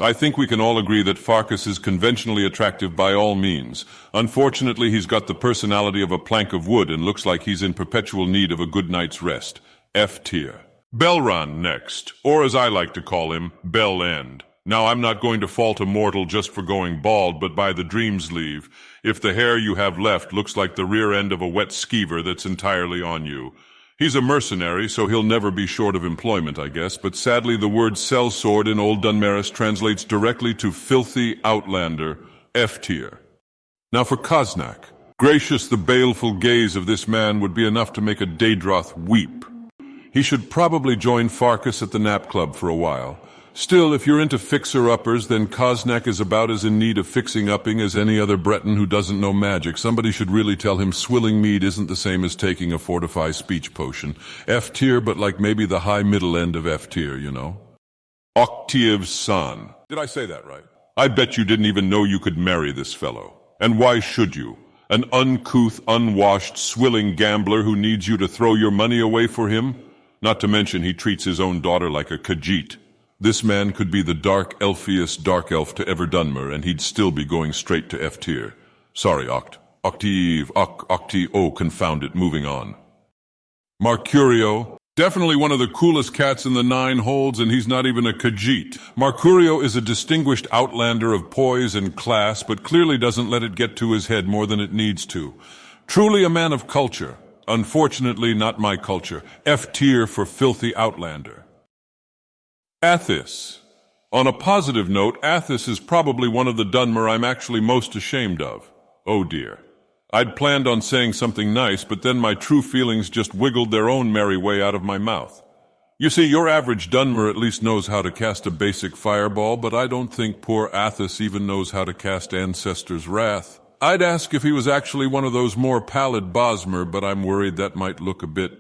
I think we can all agree that Farkas is conventionally attractive by all means. Unfortunately, he's got the personality of a plank of wood and looks like he's in perpetual need of a good night's rest. F tier. Belron next, or as I like to call him, Bellend. Now, I'm not going to fault a mortal just for going bald, but by the dream's leave, if the hair you have left looks like the rear end of a wet skeever that's entirely on you. He's a mercenary, so he'll never be short of employment, I guess, but sadly the word sellsword in Old Dunmaris translates directly to filthy outlander, F tier. Now for Kosnak. Gracious, the baleful gaze of this man would be enough to make a Dagoth weep. He should probably join Farkas at the nap club for a while. Still, if you're into fixer-uppers, then Kosnak is about as in need of fixing-upping as any other Breton who doesn't know magic. Somebody should really tell him Swilling Mead isn't the same as taking a fortify speech potion. F tier, but like maybe the high middle end of F tier, you know? Octave's son. Did I say that right? I bet you didn't even know you could marry this fellow. And why should you? An uncouth, unwashed, swilling gambler who needs you to throw your money away for him? Not to mention he treats his own daughter like a Khajiit. This man could be the dark-elfiest dark elf to ever Dunmer, and he'd still be going straight to F tier. Sorry, Octave, oh, confound it, moving on. Mercurio, definitely one of the coolest cats in the 9 holds, and he's not even a Khajiit. Mercurio is a distinguished outlander of poise and class, but clearly doesn't let it get to his head more than it needs to. Truly a man of culture. Unfortunately, not my culture. F tier for filthy outlander. Athis. On a positive note, Athis is probably one of the Dunmer I'm actually most ashamed of. Oh dear. I'd planned on saying something nice, but then my true feelings just wiggled their own merry way out of my mouth. You see, your average Dunmer at least knows how to cast a basic fireball, but I don't think poor Athis even knows how to cast Ancestor's Wrath. I'd ask if he was actually one of those more pallid Bosmer, but I'm worried that might look a bit,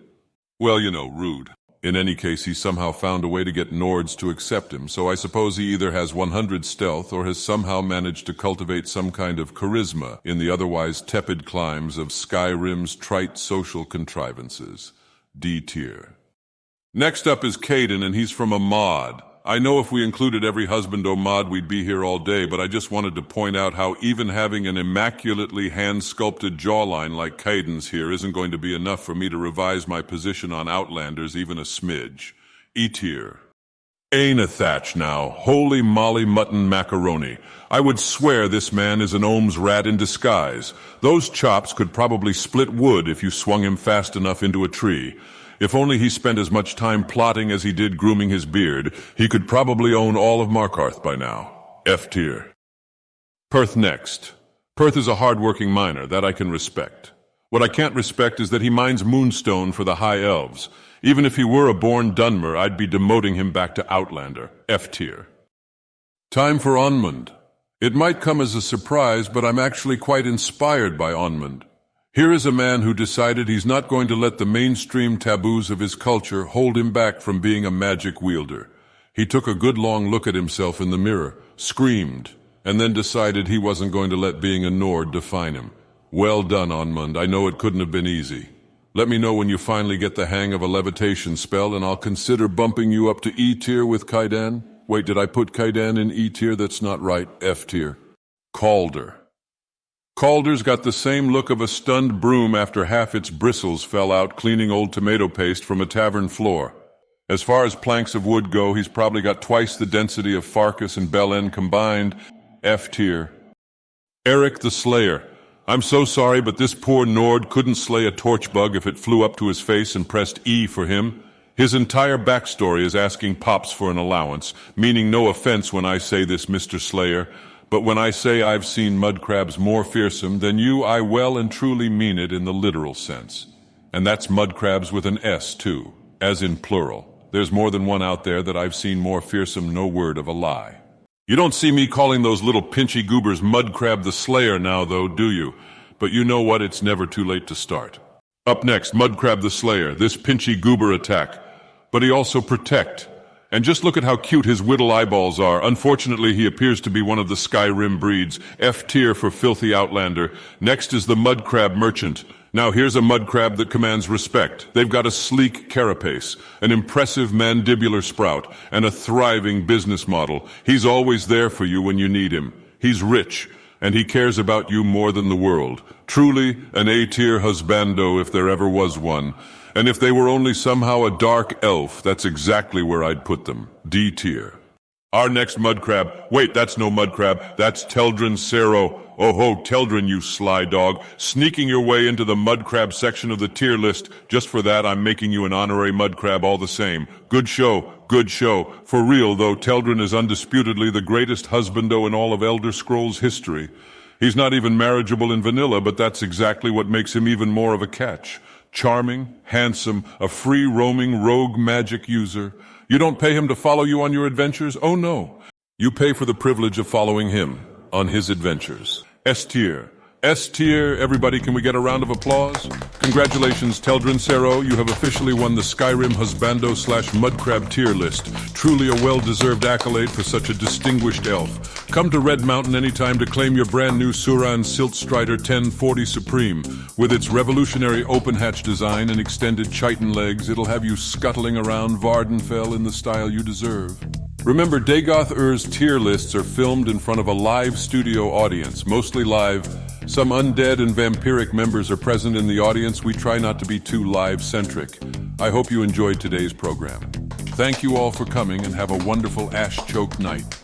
well, you know, rude. In any case, he somehow found a way to get Nords to accept him, so I suppose he either has 100 stealth or has somehow managed to cultivate some kind of charisma in the otherwise tepid climes of Skyrim's trite social contrivances. D tier. Next up is Kaden, and he's from a mod. I know if we included every Husbando mod, we'd be here all day, but I just wanted to point out how even having an immaculately hand-sculpted jawline like Kaden's here isn't going to be enough for me to revise my position on Outlanders even a smidge. E-tier. Ainethach now, holy molly mutton macaroni. I would swear this man is an Ohm's rat in disguise. Those chops could probably split wood if you swung him fast enough into a tree. If only he spent as much time plotting as he did grooming his beard, he could probably own all of Markarth by now. F tier. Perth next. Perth is a hard-working miner, that I can respect. What I can't respect is that he mines moonstone for the High Elves. Even if he were a born Dunmer, I'd be demoting him back to Outlander. F tier. Time for Onmond. It might come as a surprise, but I'm actually quite inspired by Onmond. Here is a man who decided he's not going to let the mainstream taboos of his culture hold him back from being a magic wielder. He took a good long look at himself in the mirror, screamed, and then decided he wasn't going to let being a Nord define him. Well done, Onmond. I know it couldn't have been easy. Let me know when you finally get the hang of a levitation spell, and I'll consider bumping you up to E tier with Kaden. Wait, did I put Kaden in E tier? That's not right. F tier. Calder. Calder's got the same look of a stunned broom after half its bristles fell out cleaning old tomato paste from a tavern floor. As far as planks of wood go, he's probably got twice the density of Farkas and Bellend combined. F tier. Dagoth the Slayer. I'm so sorry, but this poor Nord couldn't slay a torch bug if it flew up to his face and pressed E for him. His entire backstory is asking Pops for an allowance, meaning no offense when I say this, Mr. Slayer. But when I say I've seen mudcrabs more fearsome than you, I well and truly mean it in the literal sense. And that's mudcrabs with an S, too, as in plural. There's more than one out there that I've seen more fearsome, no word of a lie. You don't see me calling those little pinchy goobers Mudcrab the Slayer now, though, do you? But you know what? It's never too late to start. Up next, Mudcrab the Slayer, this pinchy goober attack. But he also protect. And just look at how cute his whittle eyeballs are. Unfortunately, he appears to be one of the Skyrim breeds. F tier for filthy outlander. Next is the Mudcrab merchant. Now here's a mudcrab that commands respect. They've got a sleek carapace, an impressive mandibular sprout, and a thriving business model. He's always there for you when you need him. He's rich, and he cares about you more than the world. Truly an A-tier husbando if there ever was one. And if they were only somehow a dark elf, that's exactly where I'd put them. D-tier. Our next mudcrab. Wait, that's no mudcrab. That's Teldrin Sero. Oh ho, Teldrin, you sly dog. Sneaking your way into the mudcrab section of the tier list. Just for that, I'm making you an honorary mudcrab all the same. Good show, good show. For real, though, Teldrin is undisputedly the greatest husbando in all of Elder Scrolls history. He's not even marriageable in vanilla, but that's exactly what makes him even more of a catch. Charming, handsome, a free-roaming rogue magic user. You don't pay him to follow you on your adventures? Oh no. You pay for the privilege of following him on his adventures. S-tier. S-tier. Everybody, can we get a round of applause? Congratulations, Teldrin Sero. You have officially won the Skyrim Husbando/Mudcrab tier list. Truly a well-deserved accolade for such a distinguished elf. Come to Red Mountain anytime to claim your brand new Suran Silt Strider 1040 Supreme. With its revolutionary open-hatch design and extended chitin legs, it'll have you scuttling around Vardenfell in the style you deserve. Remember, Dagoth Ur's tier lists are filmed in front of a live studio audience, mostly live. Some undead and vampiric members are present in the audience. We try not to be too live-centric. I hope you enjoyed today's program. Thank you all for coming and have a wonderful ash choke night.